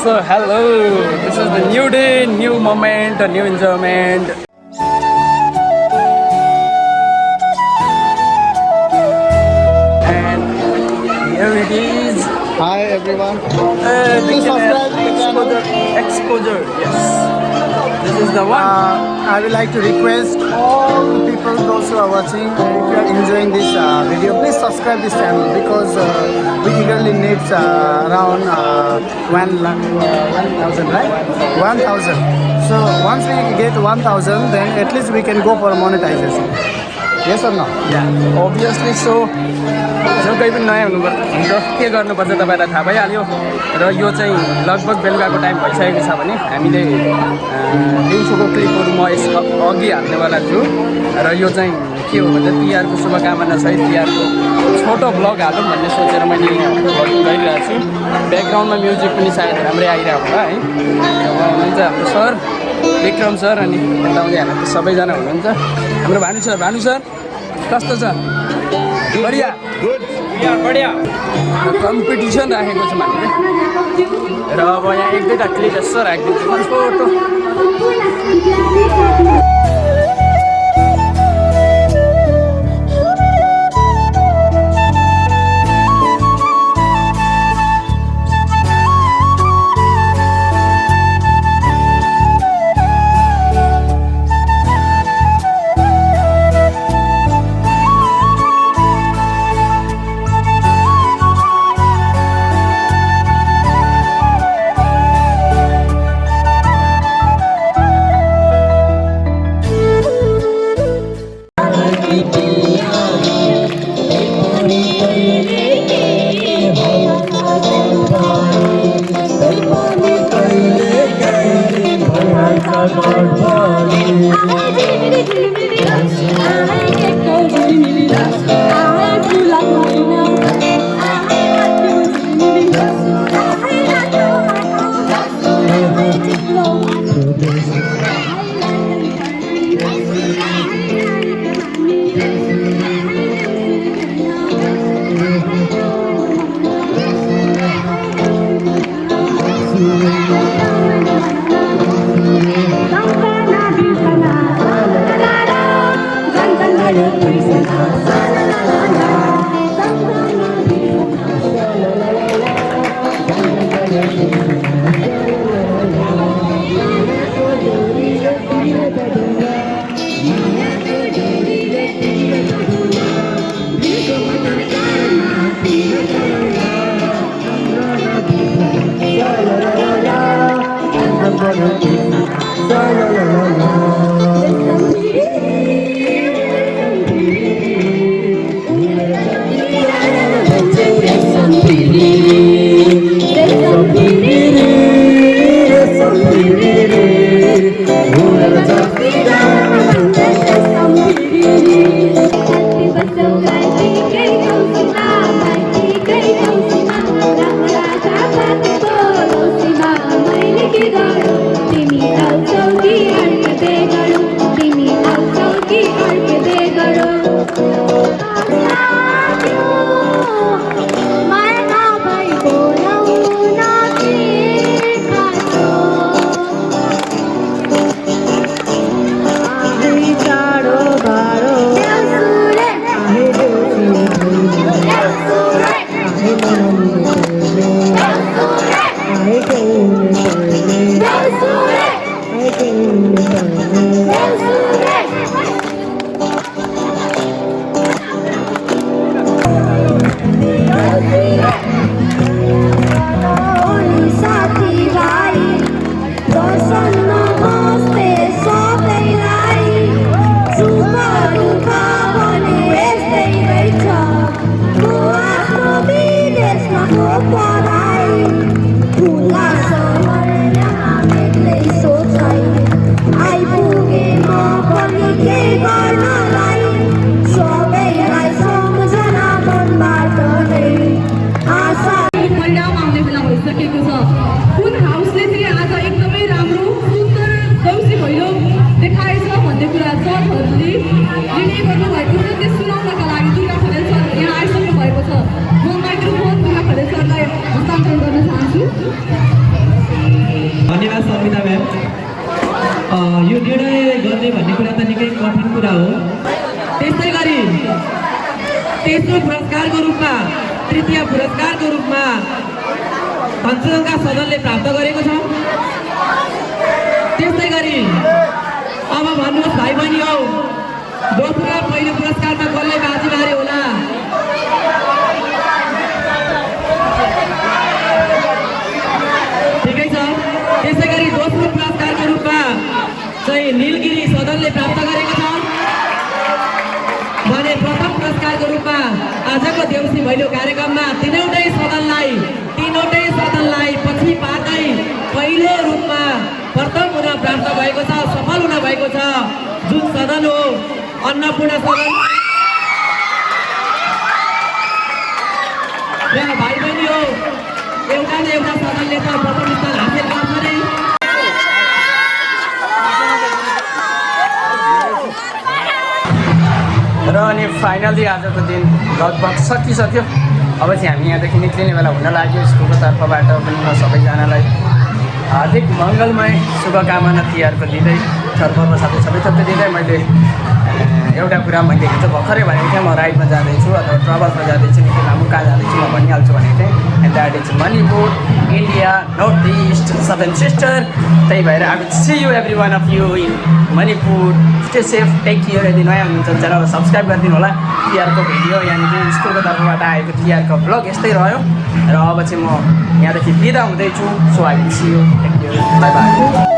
So hello, this is the new day, new moment, a new enjoyment. And here it is. Hi everyone. Please subscribe to the channel. Exposure, yes. This is the one. I would like to request all the people, those who are watching, if you are enjoying this video, please subscribe this channel because we eagerly need around 1,000, right? 1,000. So once we get 1,000, then at least we can go for monetization. Yes or no? Yeah, obviously so. जो कोही पनि नयाँ हुनुहुन्छ के गर्नुपर्छ तपाईँलाई थाहा भइहाल्यो र यो चाहिँ लगभग बेलुकाको टाइम भइसकेको छ भने हामीले दिउँसोको क्लिपहरू म यस अघि हाल्नेवाला छु र यो चाहिँ के हो भने तिहारको शुभकामना सहित तिहारको छोटो भ्लग हालौँ भन्ने सोचेर मैले भ्लगिङ गरिरहेको छु ब्याकग्राउन्डमा म्युजिक पनि सायद राम्रै आइरहेको होला है उहाँ हुनुहुन्छ हाम्रो सर विक्रम सर अनि यताउति हामी सबैजना हुनुहुन्छ हाम्रो भानु सर कस्तो छ बढिया गुड या बढिया कम्पिटिसन राखेको छौँ हामीले र अब यहाँ एक दुईवटा क्लिप यसो राखिदिन्छु फोटो I धन्यवाद समिता म्याम। यो निर्णय गर्ने भन्ने कुरा त निकै कठिन कुरा हो। त्यसै गरी तेस्रो पुरस्कारको रूपमा, तृतीय पुरस्कारको रूपमा पञ्चदशका सदनले प्राप्त गरेको छ। त्यसै गरी अब भन्नुहोस् भाइ बहिनी हौ, दोस्रो र पहिलो पुरस्कारमा कसले बाजी मार्यो होला? ठिकै छ। त्यसै गरी दोस्रो पुरस्कारको रूपमा चाहिँ नीलगिरी सदनले प्राप्त गरेको छ भने प्रथम पुरस्कारको रूपमा आजको देउसी भैलो कार्यक्रममा तीनवटै सदनलाई पछि पार्दै पहिलो रूपमा प्रथम हुन प्राप्त भएको छ, सफल हुन भएको छ। जुन सदन हो अन्नपूर्ण सदन। र भाइ बहिनी हो, एउटा न एउटा सदनले त प्रथम स्थान हासिल गर्छ नै। र अनि फाइनली आजको दिन लगभग सकिसक्यो। अब चाहिँ हामी यहाँदेखि निक्लिने बेला हुन लाग्यो। स्कुलको तर्फबाट पनि म सबैजनालाई हार्दिक मङ्गलमय शुभकामना तिहारको दिँदै, चाडपर्व साथै सबै थप्पै दिँदै मैले एउटा कुरा मैले हिजो भर्खरै भनेको थिएँ, म राइडमा जाँदैछु अथवा ट्राभल्समा जाँदैछु, निकै लामो कहाँ जाँदैछु म भनिहाल्छु भनेको थिएँ। And that is Manipur, India, north east, seven sister. त्यही भएर I will see you every one of you in Manipur. Stay safe, take care. यदि नयाँ हुनुहुन्छ च्यानल सब्सक्राइब गरिदिनु होला। तिहारको भिडियो यानि कि स्कुलको तर्फबाट आएको तिहारको भ्लग यस्तै रह्यो। र अब चाहिँ म यहाँदेखि बिदा हुँदैछु। So I will see you, take care, bye by.